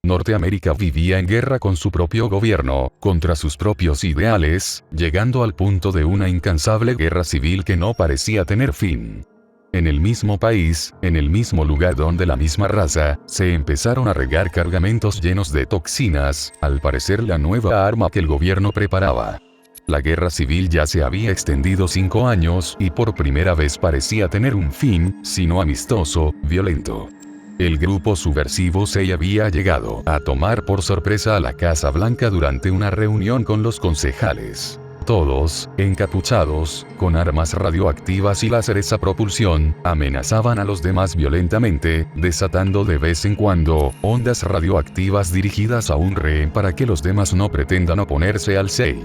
Norteamérica vivía en guerra con su propio gobierno, contra sus propios ideales, llegando al punto de una incansable guerra civil que no parecía tener fin. En el mismo país, en el mismo lugar donde la misma raza, se empezaron a regar cargamentos llenos de toxinas, al parecer la nueva arma que el gobierno preparaba. La guerra civil ya se había extendido 5 años y por primera vez parecía tener un fin, si no amistoso, violento. El grupo subversivo se había llegado a tomar por sorpresa a la Casa Blanca durante una reunión con los concejales. Todos, encapuchados, con armas radioactivas y láseres a propulsión, amenazaban a los demás violentamente, desatando de vez en cuando ondas radioactivas dirigidas a un rehén para que los demás no pretendan oponerse al SEI.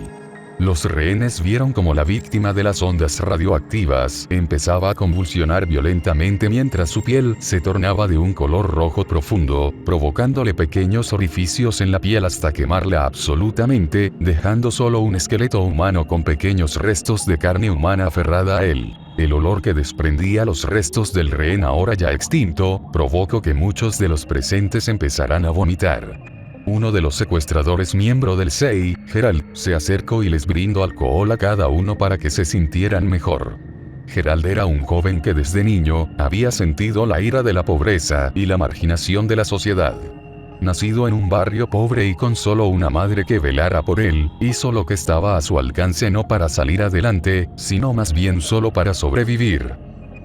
Los rehenes vieron como la víctima de las ondas radioactivas empezaba a convulsionar violentamente mientras su piel se tornaba de un color rojo profundo, provocándole pequeños orificios en la piel hasta quemarla absolutamente, dejando solo un esqueleto humano con pequeños restos de carne humana aferrada a él. El olor que desprendía los restos del rehén ahora ya extinto, provocó que muchos de los presentes empezaran a vomitar. Uno de los secuestradores, miembro del SEI, Gerald, se acercó y les brindó alcohol a cada uno para que se sintieran mejor. Gerald era un joven que desde niño había sentido la ira de la pobreza y la marginación de la sociedad. Nacido en un barrio pobre y con solo una madre que velara por él, hizo lo que estaba a su alcance no para salir adelante, sino más bien solo para sobrevivir.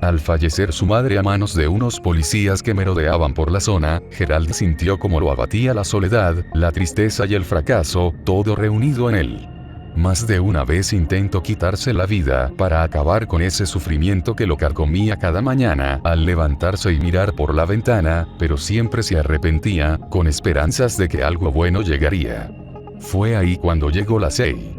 Al fallecer su madre a manos de unos policías que merodeaban por la zona, Gerald sintió como lo abatía la soledad, la tristeza y el fracaso, todo reunido en él. Más de una vez intentó quitarse la vida para acabar con ese sufrimiento que lo carcomía cada mañana al levantarse y mirar por la ventana, pero siempre se arrepentía, con esperanzas de que algo bueno llegaría. Fue ahí cuando llegó la SEI.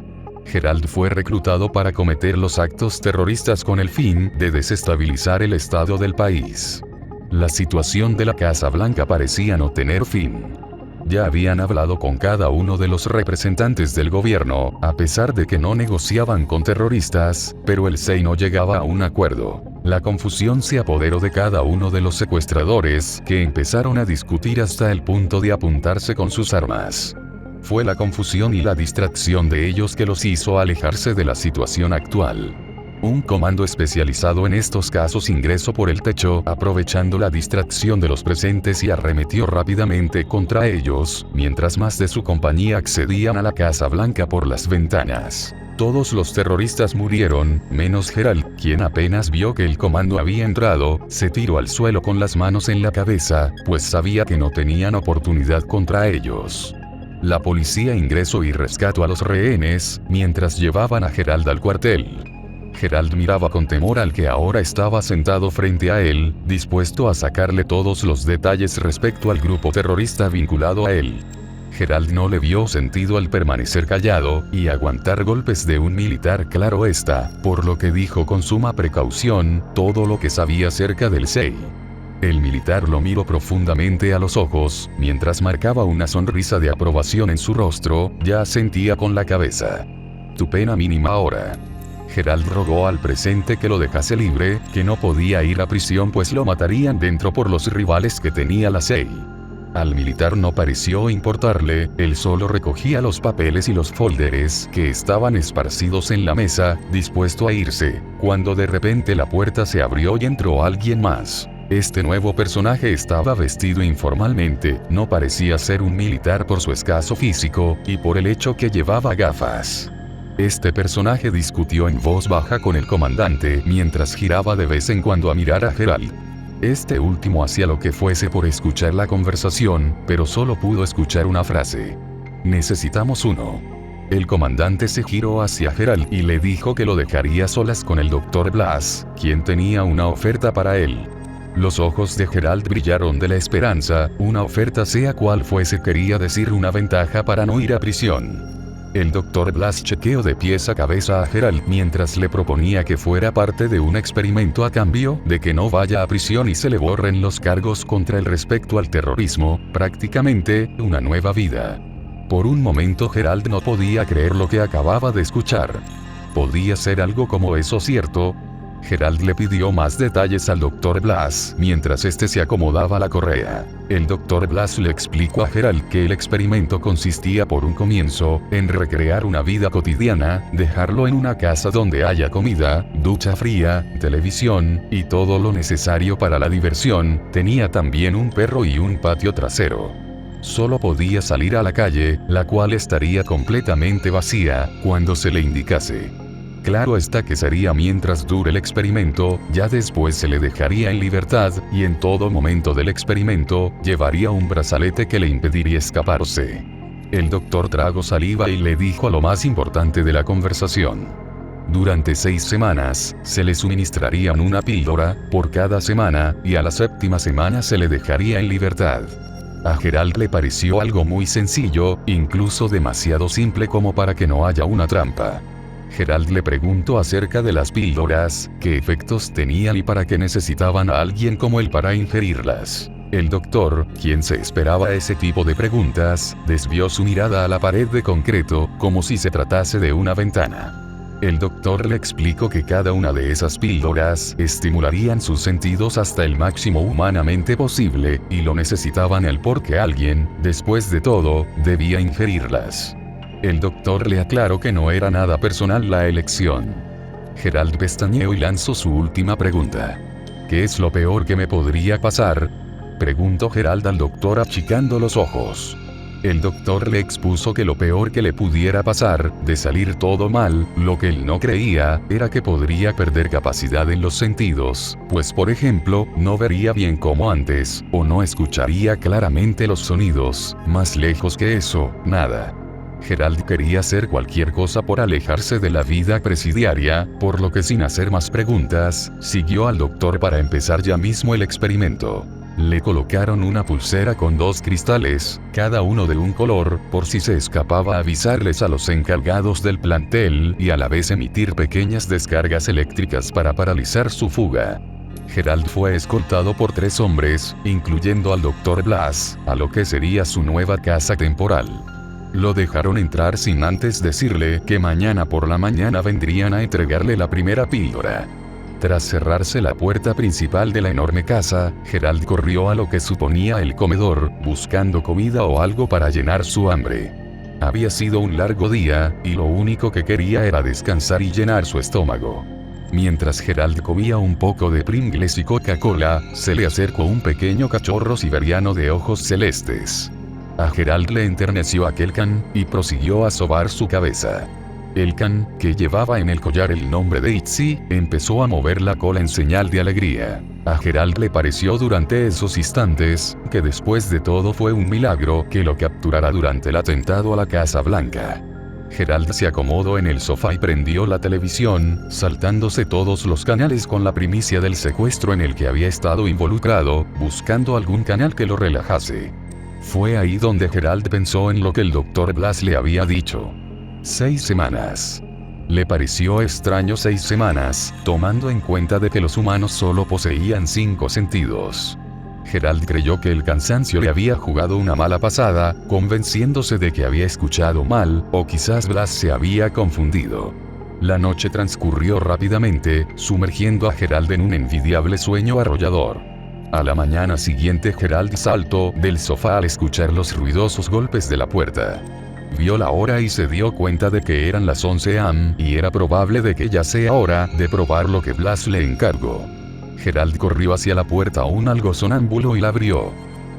Gerald fue reclutado para cometer los actos terroristas con el fin de desestabilizar el estado del país. La situación de la Casa Blanca parecía no tener fin. Ya habían hablado con cada uno de los representantes del gobierno, a pesar de que no negociaban con terroristas, pero el SEI no llegaba a un acuerdo. La confusión se apoderó de cada uno de los secuestradores, que empezaron a discutir hasta el punto de apuntarse con sus armas. Fue la confusión y la distracción de ellos que los hizo alejarse de la situación actual. Un comando especializado en estos casos ingresó por el techo, aprovechando la distracción de los presentes y arremetió rápidamente contra ellos, mientras más de su compañía accedían a la Casa Blanca por las ventanas. Todos los terroristas murieron, menos Gerald, quien apenas vio que el comando había entrado, se tiró al suelo con las manos en la cabeza, pues sabía que no tenían oportunidad contra ellos. La policía ingresó y rescató a los rehenes, mientras llevaban a Gerald al cuartel. Gerald miraba con temor al que ahora estaba sentado frente a él, dispuesto a sacarle todos los detalles respecto al grupo terrorista vinculado a él. Gerald no le vio sentido al permanecer callado y aguantar golpes de un militar, claro está, por lo que dijo con suma precaución todo lo que sabía acerca del SEI. El militar lo miró profundamente a los ojos, mientras marcaba una sonrisa de aprobación en su rostro, ya asentía con la cabeza. Tu pena mínima ahora. Gerald rogó al presente que lo dejase libre, que no podía ir a prisión pues lo matarían dentro por los rivales que tenía la SEI. Al militar no pareció importarle, él solo recogía los papeles y los folders que estaban esparcidos en la mesa, dispuesto a irse, cuando de repente la puerta se abrió y entró alguien más. Este nuevo personaje estaba vestido informalmente, no parecía ser un militar por su escaso físico, y por el hecho que llevaba gafas. Este personaje discutió en voz baja con el comandante mientras giraba de vez en cuando a mirar a Gerald. Este último hacía lo que fuese por escuchar la conversación, pero solo pudo escuchar una frase. Necesitamos uno. El comandante se giró hacia Gerald y le dijo que lo dejaría solas con el Dr. Blas, quien tenía una oferta para él. Los ojos de Gerald brillaron de la esperanza, una oferta sea cual fuese quería decir una ventaja para no ir a prisión. El Dr. Blas chequeó de pies a cabeza a Gerald mientras le proponía que fuera parte de un experimento a cambio de que no vaya a prisión y se le borren los cargos contra él respecto al terrorismo, prácticamente, una nueva vida. Por un momento Gerald no podía creer lo que acababa de escuchar. ¿Podía ser algo como eso cierto? Gerald le pidió más detalles al Dr. Blas mientras este se acomodaba la correa. El Dr. Blas le explicó a Gerald que el experimento consistía por un comienzo en recrear una vida cotidiana, dejarlo en una casa donde haya comida, ducha fría, televisión y todo lo necesario para la diversión. Tenía también un perro y un patio trasero. Solo podía salir a la calle, la cual estaría completamente vacía cuando se le indicase. Claro está que sería mientras dure el experimento, ya después se le dejaría en libertad, y en todo momento del experimento, llevaría un brazalete que le impediría escaparse. El doctor tragó saliva y le dijo lo más importante de la conversación. Durante 6 semanas, se le suministrarían una píldora por cada semana, y a la 7ª semana se le dejaría en libertad. A Gerald le pareció algo muy sencillo, incluso demasiado simple como para que no haya una trampa. Gerald le preguntó acerca de las píldoras, qué efectos tenían y para qué necesitaban a alguien como él para ingerirlas. El doctor, quien se esperaba ese tipo de preguntas, desvió su mirada a la pared de concreto, como si se tratase de una ventana. El doctor le explicó que cada una de esas píldoras estimularían sus sentidos hasta el máximo humanamente posible, y lo necesitaban él porque alguien, después de todo, debía ingerirlas. El doctor le aclaró que no era nada personal la elección. Gerald pestañeó y lanzó su última pregunta. ¿Qué es lo peor que me podría pasar?, preguntó Gerald al doctor achicando los ojos. El doctor le expuso que lo peor que le pudiera pasar, de salir todo mal, lo que él no creía, era que podría perder capacidad en los sentidos, pues por ejemplo, no vería bien como antes, o no escucharía claramente los sonidos. Más lejos que eso, nada. Gerald quería hacer cualquier cosa por alejarse de la vida presidiaria, por lo que sin hacer más preguntas, siguió al doctor para empezar ya mismo el experimento. Le colocaron una pulsera con 2 cristales, cada uno de un color, por si se escapaba avisarles a los encargados del plantel y a la vez emitir pequeñas descargas eléctricas para paralizar su fuga. Gerald fue escoltado por 3 hombres, incluyendo al Dr. Blas, a lo que sería su nueva casa temporal. Lo dejaron entrar sin antes decirle que mañana por la mañana vendrían a entregarle la primera píldora. Tras cerrarse la puerta principal de la enorme casa, Gerald corrió a lo que suponía el comedor, buscando comida o algo para llenar su hambre. Había sido un largo día, y lo único que quería era descansar y llenar su estómago. Mientras Gerald comía un poco de Pringles y Coca-Cola, se le acercó un pequeño cachorro siberiano de ojos celestes. A Gerald le enterneció aquel can, y prosiguió a sobar su cabeza. El can, que llevaba en el collar el nombre de Itzy, empezó a mover la cola en señal de alegría. A Gerald le pareció durante esos instantes, que después de todo fue un milagro que lo capturara durante el atentado a la Casa Blanca. Gerald se acomodó en el sofá y prendió la televisión, saltándose todos los canales con la primicia del secuestro en el que había estado involucrado, buscando algún canal que lo relajase. Fue ahí donde Gerald pensó en lo que el Dr. Blas le había dicho. 6 semanas. Le pareció extraño 6 semanas, tomando en cuenta de que los humanos solo poseían 5 sentidos. Gerald creyó que el cansancio le había jugado una mala pasada, convenciéndose de que había escuchado mal, o quizás Blas se había confundido. La noche transcurrió rápidamente, sumergiendo a Gerald en un envidiable sueño arrollador. A la mañana siguiente Gerald saltó del sofá al escuchar los ruidosos golpes de la puerta. Vio la hora y se dio cuenta de que eran las 11 am, y era probable de que ya sea hora de probar lo que Blas le encargó. Gerald corrió hacia la puerta aún algo sonámbulo y la abrió.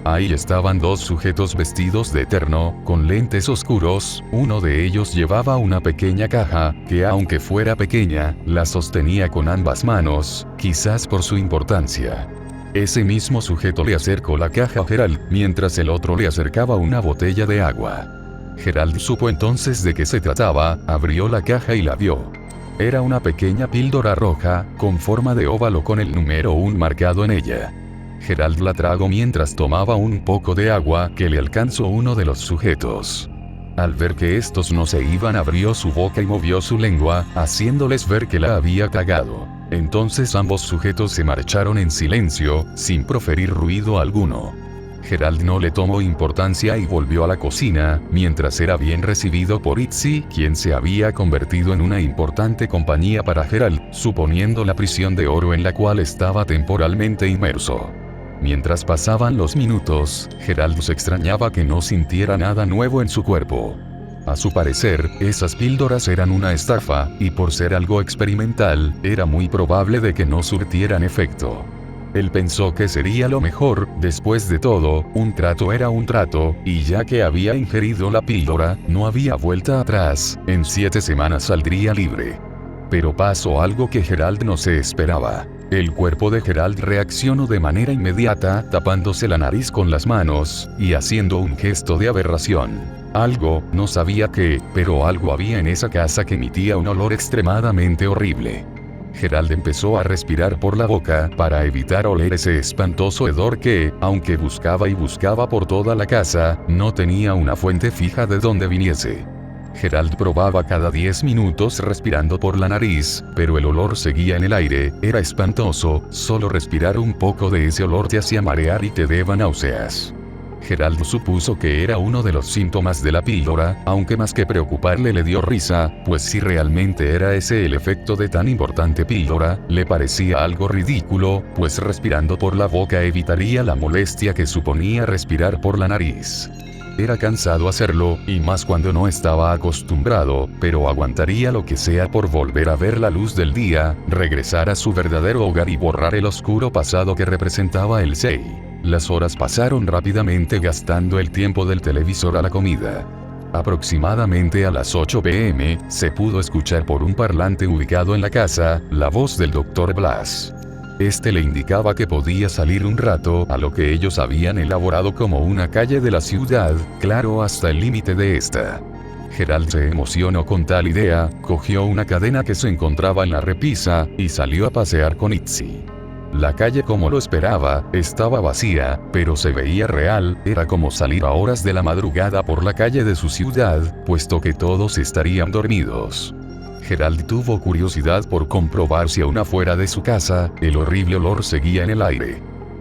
Ahí estaban 2 sujetos vestidos de terno, con lentes oscuros. Uno de ellos llevaba una pequeña caja, que aunque fuera pequeña, la sostenía con ambas manos, quizás por su importancia. Ese mismo sujeto le acercó la caja a Gerald, mientras el otro le acercaba una botella de agua. Gerald supo entonces de qué se trataba, abrió la caja y la vio. Era una pequeña píldora roja, con forma de óvalo con el número 1 marcado en ella. Gerald la tragó mientras tomaba un poco de agua que le alcanzó uno de los sujetos. Al ver que estos no se iban, abrió su boca y movió su lengua, haciéndoles ver que la había cagado. Entonces ambos sujetos se marcharon en silencio, sin proferir ruido alguno. Gerald no le tomó importancia y volvió a la cocina, mientras era bien recibido por Itzy, quien se había convertido en una importante compañía para Gerald, suponiendo la prisión de oro en la cual estaba temporalmente inmerso. Mientras pasaban los minutos, Gerald se extrañaba que no sintiera nada nuevo en su cuerpo. A su parecer, esas píldoras eran una estafa, y por ser algo experimental, era muy probable de que no surtieran efecto. Él pensó que sería lo mejor, después de todo, un trato era un trato, y ya que había ingerido la píldora, no había vuelta atrás, en 7 semanas saldría libre. Pero pasó algo que Gerald no se esperaba. El cuerpo de Gerald reaccionó de manera inmediata, tapándose la nariz con las manos, y haciendo un gesto de aberración. Algo, no sabía qué, pero algo había en esa casa que emitía un olor extremadamente horrible. Gerald empezó a respirar por la boca para evitar oler ese espantoso hedor que, aunque buscaba y buscaba por toda la casa, no tenía una fuente fija de donde viniese. Gerald probaba cada 10 minutos respirando por la nariz, pero el olor seguía en el aire, era espantoso, solo respirar un poco de ese olor te hacía marear y te daba náuseas. Gerald supuso que era uno de los síntomas de la píldora, aunque más que preocuparle le dio risa, pues si realmente era ese el efecto de tan importante píldora, le parecía algo ridículo, pues respirando por la boca evitaría la molestia que suponía respirar por la nariz. Era cansado hacerlo, y más cuando no estaba acostumbrado, pero aguantaría lo que sea por volver a ver la luz del día, regresar a su verdadero hogar y borrar el oscuro pasado que representaba el Sei. Las horas pasaron rápidamente gastando el tiempo del televisor a la comida. Aproximadamente a las 8 p.m., se pudo escuchar por un parlante ubicado en la casa, la voz del Dr. Blas. Este le indicaba que podía salir un rato a lo que ellos habían elaborado como una calle de la ciudad, claro hasta el límite de esta. Gerald se emocionó con tal idea, cogió una cadena que se encontraba en la repisa, y salió a pasear con Itzy. La calle, como lo esperaba, estaba vacía, pero se veía real, era como salir a horas de la madrugada por la calle de su ciudad, puesto que todos estarían dormidos. Gerald tuvo curiosidad por comprobar si aún afuera de su casa, el horrible olor seguía en el aire.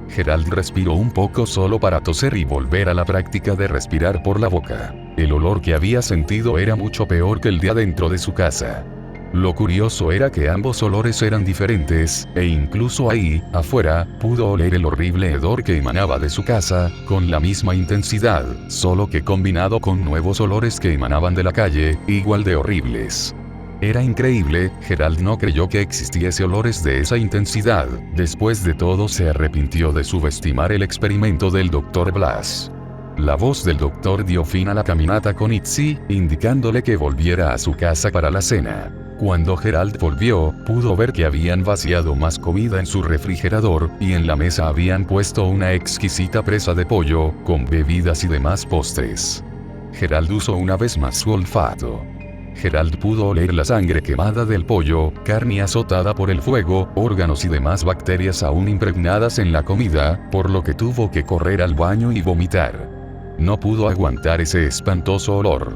Gerald respiró un poco solo para toser y volver a la práctica de respirar por la boca. El olor que había sentido era mucho peor que el de adentro de su casa. Lo curioso era que ambos olores eran diferentes, e incluso ahí, afuera, pudo oler el horrible hedor que emanaba de su casa, con la misma intensidad, solo que combinado con nuevos olores que emanaban de la calle, igual de horribles. Era increíble, Gerald no creyó que existiese olores de esa intensidad, después de todo se arrepintió de subestimar el experimento del Dr. Blas. La voz del doctor dio fin a la caminata con Itzy, indicándole que volviera a su casa para la cena. Cuando Gerald volvió, pudo ver que habían vaciado más comida en su refrigerador, y en la mesa habían puesto una exquisita presa de pollo, con bebidas y demás postres. Gerald usó una vez más su olfato. Gerald pudo oler la sangre quemada del pollo, carne azotada por el fuego, órganos y demás bacterias aún impregnadas en la comida, por lo que tuvo que correr al baño y vomitar. No pudo aguantar ese espantoso olor.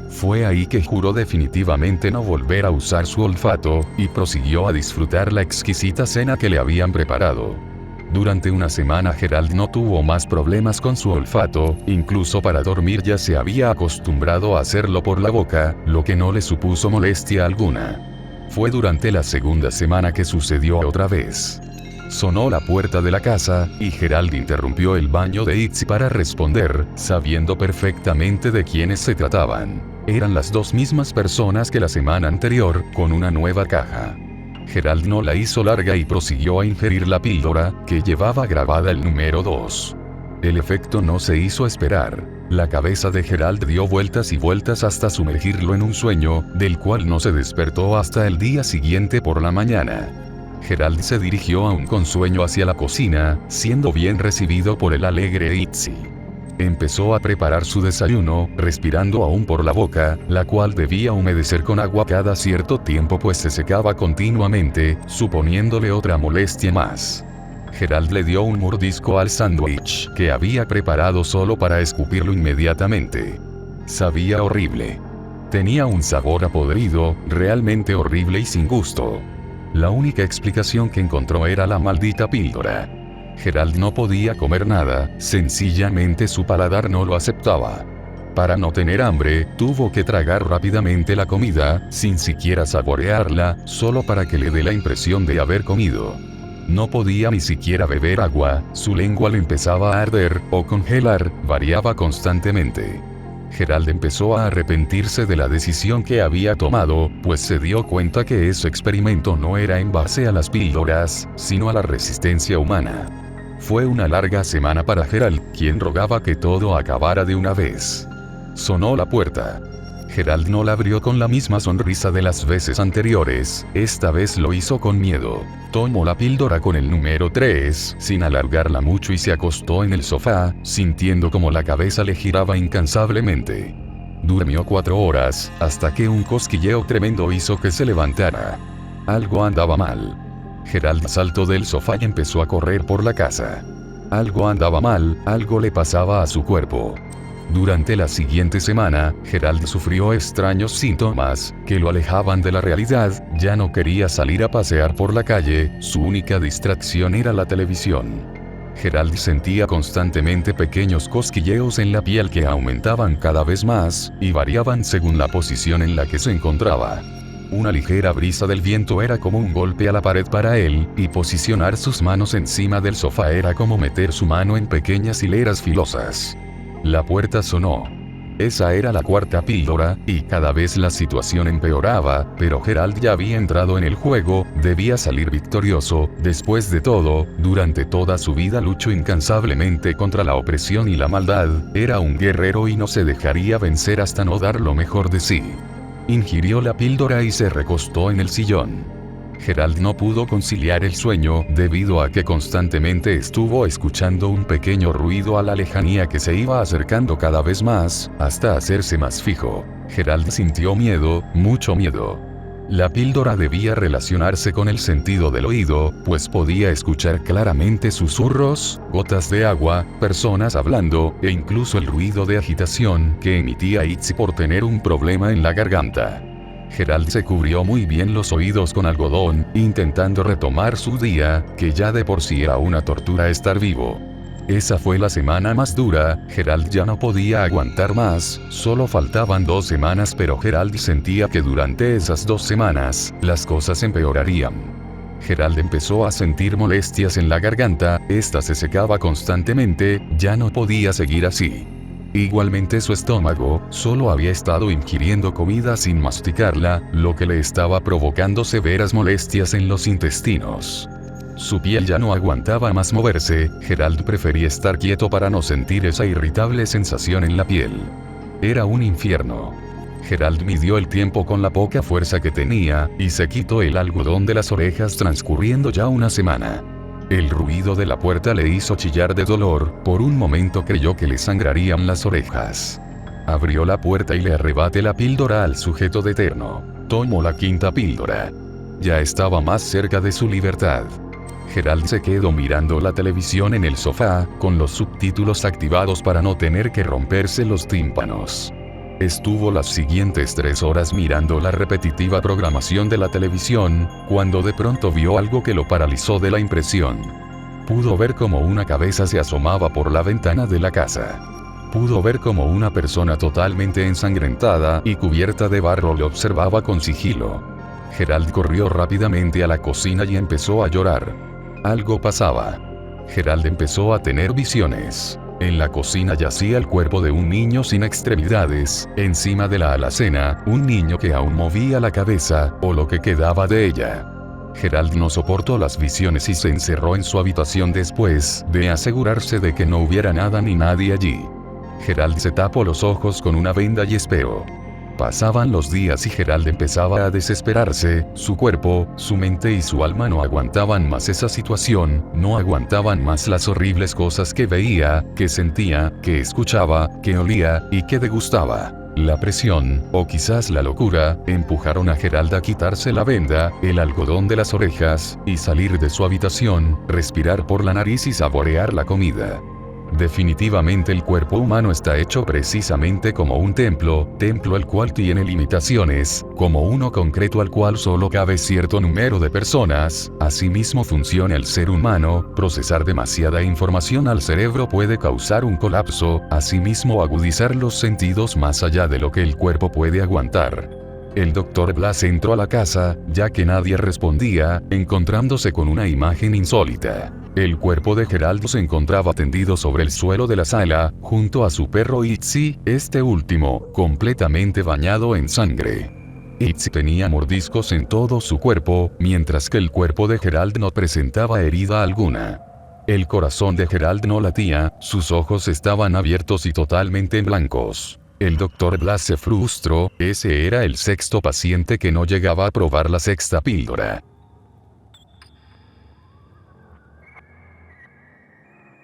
Fue ahí que juró definitivamente no volver a usar su olfato, y prosiguió a disfrutar la exquisita cena que le habían preparado. Durante una semana Gerald no tuvo más problemas con su olfato, incluso para dormir ya se había acostumbrado a hacerlo por la boca, lo que no le supuso molestia alguna. Fue durante la segunda semana que sucedió otra vez. Sonó la puerta de la casa, y Gerald interrumpió el baño de Itzy para responder, sabiendo perfectamente de quiénes se trataban. Eran las dos mismas personas que la semana anterior, con una nueva caja. Gerald no la hizo larga y prosiguió a ingerir la píldora, que llevaba grabada el número 2. El efecto no se hizo esperar. La cabeza de Gerald dio vueltas y vueltas hasta sumergirlo en un sueño, del cual no se despertó hasta el día siguiente por la mañana. Gerald se dirigió aún con sueño hacia la cocina, siendo bien recibido por el alegre Itzy. Empezó a preparar su desayuno, respirando aún por la boca, la cual debía humedecer con agua cada cierto tiempo pues se secaba continuamente, suponiéndole otra molestia más. Gerald le dio un mordisco al sándwich que había preparado solo para escupirlo inmediatamente. Sabía horrible. Tenía un sabor a podrido, realmente horrible y sin gusto. La única explicación que encontró era la maldita píldora. Gerald no podía comer nada, sencillamente su paladar no lo aceptaba. Para no tener hambre, tuvo que tragar rápidamente la comida, sin siquiera saborearla, solo para que le dé la impresión de haber comido. No podía ni siquiera beber agua, su lengua le empezaba a arder, o congelar, variaba constantemente. Gerald empezó a arrepentirse de la decisión que había tomado, pues se dio cuenta que ese experimento no era en base a las píldoras, sino a la resistencia humana. Fue una larga semana para Gerald, quien rogaba que todo acabara de una vez. Sonó la puerta. Gerald no la abrió con la misma sonrisa de las veces anteriores, esta vez lo hizo con miedo. Tomó la píldora con el número 3, sin alargarla mucho y se acostó en el sofá, sintiendo como la cabeza le giraba incansablemente. Durmió 4 horas, hasta que un cosquilleo tremendo hizo que se levantara. Algo andaba mal. Gerald saltó del sofá y empezó a correr por la casa. Algo andaba mal, algo le pasaba a su cuerpo. Durante la siguiente semana, Gerald sufrió extraños síntomas, que lo alejaban de la realidad, ya no quería salir a pasear por la calle, su única distracción era la televisión. Gerald sentía constantemente pequeños cosquilleos en la piel que aumentaban cada vez más, y variaban según la posición en la que se encontraba. Una ligera brisa del viento era como un golpe a la pared para él, y posicionar sus manos encima del sofá era como meter su mano en pequeñas hileras filosas. La puerta sonó. Esa era la 4ª píldora, y cada vez la situación empeoraba, pero Gerald ya había entrado en el juego, debía salir victorioso. Después de todo, durante toda su vida luchó incansablemente contra la opresión y la maldad, era un guerrero y no se dejaría vencer hasta no dar lo mejor de sí. Ingirió la píldora y se recostó en el sillón. Gerald no pudo conciliar el sueño, debido a que constantemente estuvo escuchando un pequeño ruido a la lejanía que se iba acercando cada vez más, hasta hacerse más fijo. Gerald sintió miedo, mucho miedo. La píldora debía relacionarse con el sentido del oído, pues podía escuchar claramente susurros, gotas de agua, personas hablando, e incluso el ruido de agitación que emitía Itzy por tener un problema en la garganta. Gerald se cubrió muy bien los oídos con algodón, intentando retomar su día, que ya de por sí era una tortura estar vivo. Esa fue la semana más dura, Gerald ya no podía aguantar más, solo faltaban 2 semanas, pero Gerald sentía que durante esas 2 semanas, las cosas empeorarían. Gerald empezó a sentir molestias en la garganta, esta se secaba constantemente, ya no podía seguir así. Igualmente su estómago, solo había estado ingiriendo comida sin masticarla, lo que le estaba provocando severas molestias en los intestinos. Su piel ya no aguantaba más moverse, Gerald prefería estar quieto para no sentir esa irritable sensación en la piel. Era un infierno. Gerald midió el tiempo con la poca fuerza que tenía, y se quitó el algodón de las orejas transcurriendo ya una semana. El ruido de la puerta le hizo chillar de dolor, por un momento creyó que le sangrarían las orejas. Abrió la puerta y le arrebaté la píldora al sujeto de terno. Tomó la 5ª píldora. Ya estaba más cerca de su libertad. Gerald se quedó mirando la televisión en el sofá, con los subtítulos activados para no tener que romperse los tímpanos. Estuvo las siguientes 3 horas mirando la repetitiva programación de la televisión, cuando de pronto vio algo que lo paralizó de la impresión. Pudo ver como una cabeza se asomaba por la ventana de la casa. Pudo ver como una persona totalmente ensangrentada y cubierta de barro le observaba con sigilo. Gerald corrió rápidamente a la cocina y empezó a llorar. Algo pasaba. Gerald empezó a tener visiones. En la cocina yacía el cuerpo de un niño sin extremidades, encima de la alacena, un niño que aún movía la cabeza, o lo que quedaba de ella. Gerald no soportó las visiones y se encerró en su habitación después de asegurarse de que no hubiera nada ni nadie allí. Gerald se tapó los ojos con una venda y esperó. Pasaban los días y Gerald empezaba a desesperarse, su cuerpo, su mente y su alma no aguantaban más esa situación, no aguantaban más las horribles cosas que veía, que sentía, que escuchaba, que olía, y que degustaba. La presión, o quizás la locura, empujaron a Gerald a quitarse la venda, el algodón de las orejas, y salir de su habitación, respirar por la nariz y saborear la comida. Definitivamente el cuerpo humano está hecho precisamente como un templo el cual tiene limitaciones, como uno concreto al cual solo cabe cierto número de personas. Asimismo funciona el ser humano, procesar demasiada información al cerebro puede causar un colapso, asimismo agudizar los sentidos más allá de lo que el cuerpo puede aguantar. El Dr. Blas entró a la casa, ya que nadie respondía, encontrándose con una imagen insólita. El cuerpo de Geraldo se encontraba tendido sobre el suelo de la sala, junto a su perro Itzy, este último, completamente bañado en sangre. Itzy tenía mordiscos en todo su cuerpo, mientras que el cuerpo de Gerald no presentaba herida alguna. El corazón de Gerald no latía, sus ojos estaban abiertos y totalmente blancos. El Dr. Blas se frustró, ese era el sexto paciente que no llegaba a probar la sexta píldora.